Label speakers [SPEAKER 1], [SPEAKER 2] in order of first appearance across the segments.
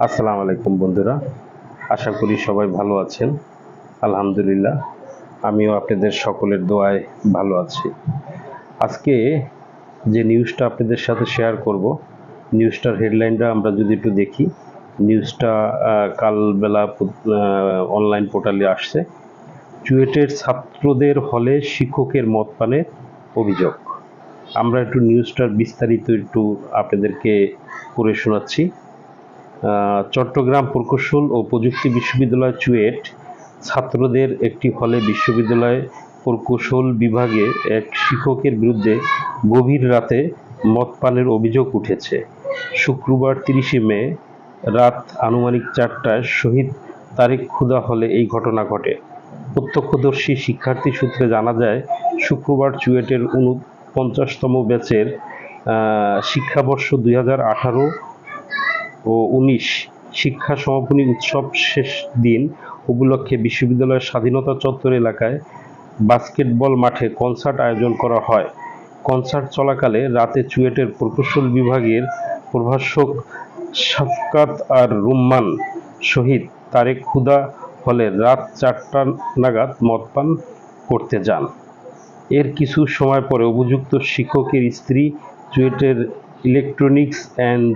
[SPEAKER 1] আসসালামু আলাইকুম বন্ধুরা, আশা করি সবাই ভালো আছেন। আলহামদুলিল্লাহ, আমিও আপনাদের সকলের দোয়ায় ভালো আছি। আজকে যে নিউজটা আপনাদের সাথে শেয়ার করব, নিউজটার হেডলাইনটা আমরা যদি একটু দেখি। নিউজটা কালবেলা অনলাইন পোর্টালে আসছে। চুয়েটের ছাত্রদের হলে শিক্ষকের মদ পানের অভিযোগ। আমরা একটু নিউজটার বিস্তারিত একটু আপনাদেরকে পড়ে শোনাচ্ছি। চট্টগ্রাম প্রকৌশল ও প্রযুক্তি বিশ্ববিদ্যালয় চুয়েট ছাত্রদের একটি হলে বিশ্ববিদ্যালয় প্রকৌশল বিভাগে এক শিক্ষকের বিরুদ্ধে গভীর রাতে মদ পানের অভিযোগ উঠেছে। শুক্রবার 30শে মে রাত আনুমানিক 4টায় শহীদ তারেক খুদা হলে এই ঘটনা ঘটে। প্রত্যক্ষদর্শী শিক্ষার্থী সূত্রে জানা যায়, শুক্রবার চুয়েটের 49তম ব্যাচের শিক্ষাবর্ষ 2018 ও 19 শিক্ষা সমাপনী উৎসব শেষ দিন উপলক্ষে বিশ্ববিদ্যালয়ের স্বাধীনতা চত্বর এলাকায় বাস্কেটবল মাঠে কনসার্ট আয়োজন করা হয়। কনসার্ট চলাকালে রাতে চুয়েটের প্রকৌশল বিভাগের প্রভাষক শাফকাত আর রুম্মান শহীদ তারেক খুদা হলে রাত 4টা নাগাদ মদ পান করতে যান। এর কিছু সময় পরে অভিযুক্ত শিক্ষকের স্ত্রী চুয়েটের ইলেকট্রনিক্স অ্যান্ড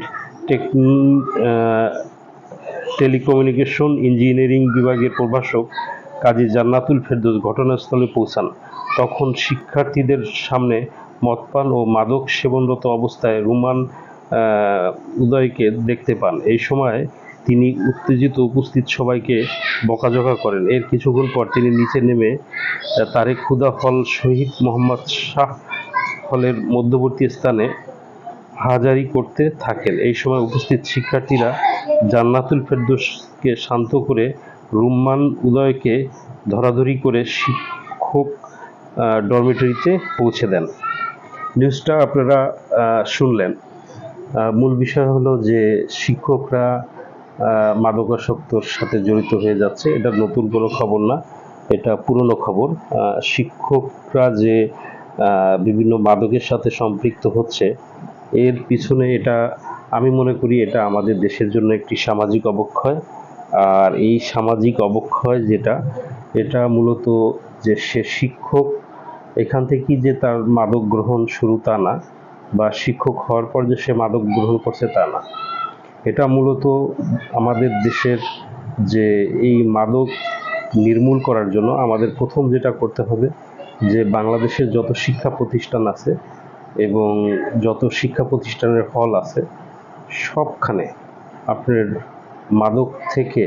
[SPEAKER 1] টেলিকমিউনিকেশন ইঞ্জিনিয়ারিং বিভাগের প্রভাষক কাজী জান্নাতুল ফেরদৌস ঘটনাস্থলে পৌঁছান। তখন শিক্ষার্থীদের সামনে মদপান ও মাদক সেবনরত অবস্থায় রুমান উদয়কে দেখতে পান। এই সময় তিনি উত্তেজিত উপস্থিত সবাইকে বকাঝকা করেন। এর কিছুক্ষণ পর তিনি নিচে নেমে তারেক খুদা হল শহীদ মোহাম্মদ শাহ হলের মধ্যবর্তী স্থানে হাজারি করতে থাকেন। এই সময় উপস্থিত শিক্ষার্থীরা জান্নাতুল ফেরদৌসকে শান্ত করে রুম্মান উদয়কে ধরাধরি করে শিক্ষক ডরমিটরিতে পৌঁছে দেন। নিউজটা আপনারা শুনলেন। মূল বিষয় হলো যে শিক্ষকরা মাদকাসক্তর সাথে জড়িত হয়ে যাচ্ছে। এটা নতুন কোনো খবর না, এটা পুরনো খবর। শিক্ষকরা যে বিভিন্ন মাদকের সাথে সম্পৃক্ত হচ্ছে, এর পিছনে এটা আমি মনে করি এটা আমাদের দেশের জন্য একটি সামাজিক অবক্ষয়। আর এই সামাজিক অবক্ষয় যেটা, এটা মূলত যে সে শিক্ষক এখান থেকেই যে তার মাদক গ্রহণ শুরু তা না, বা শিক্ষক হওয়ার পর যে সে মাদক গ্রহণ করছে তা না। এটা মূলত আমাদের দেশের যে এই মাদক নির্মূল করার জন্য আমাদের প্রথম যেটা করতে হবে, যে বাংলাদেশের যত শিক্ষা প্রতিষ্ঠান আছে এবং যত শিক্ষা প্রতিষ্ঠানের হল আছে, সবখানে আপনার মাদক থেকে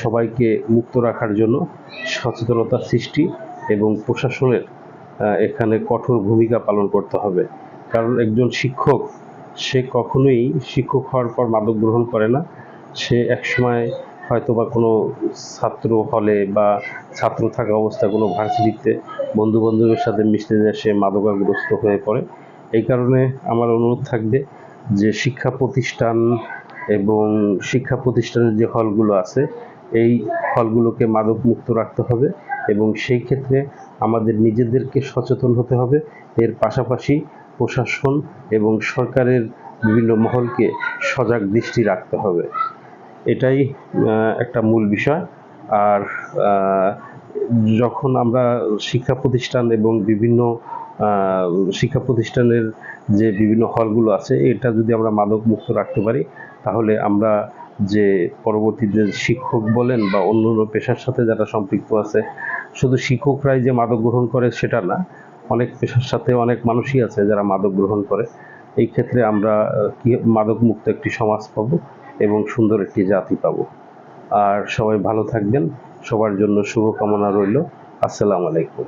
[SPEAKER 1] সবাইকে মুক্ত রাখার জন্য সচেতনতা সৃষ্টি এবং প্রশাসনের এখানে কঠোর ভূমিকা পালন করতে হবে। কারণ একজন শিক্ষক সে কখনোই শিক্ষক হওয়ার পর মাদক গ্রহণ করে না। সে একসময় হয়তো বা কোনো ছাত্র হলে বা ছাত্র থাকা অবস্থায় কোনো ভার্সিটিতে বন্ধু বান্ধবের সাথে মিশতে যায়, সে মাদকাগ্রস্ত হয়ে পড়ে। এই কারণে আমার অনুরোধ থাকবে যে শিক্ষা প্রতিষ্ঠান এবং শিক্ষা প্রতিষ্ঠানের যে হলগুলো আছে, এই হলগুলোকে মাদক মুক্ত রাখতে হবে এবং সেই ক্ষেত্রে আমাদের নিজেদেরকে সচেতন হতে হবে। এর পাশাপাশি প্রশাসন এবং সরকারের বিভিন্ন মহলকে সজাগ দৃষ্টি রাখতে হবে। এটাই একটা মূল বিষয়। আর যখন আমরা শিক্ষা প্রতিষ্ঠান এবং বিভিন্ন শিক্ষা প্রতিষ্ঠানের যে বিভিন্ন হলগুলো আছে, এটা যদি আমরা মাদক মুক্ত রাখতে পারি, তাহলে আমরা যে পরবর্তীতে শিক্ষক বলেন বা অন্য পেশার সাথে যারা সম্পৃক্ত আছে, শুধু শিক্ষকরাই যে মাদক গ্রহণ করে সেটা না, অনেক পেশার সাথে অনেক মানুষই আছে যারা মাদক গ্রহণ করে। এই ক্ষেত্রে আমরা মাদক মুক্ত একটি সমাজ পাবো এবং সুন্দর একটি জাতি পাবো। আর সবাই ভালো থাকবেন, সবার জন্য শুভকামনা রইল। আসসালামু আলাইকুম।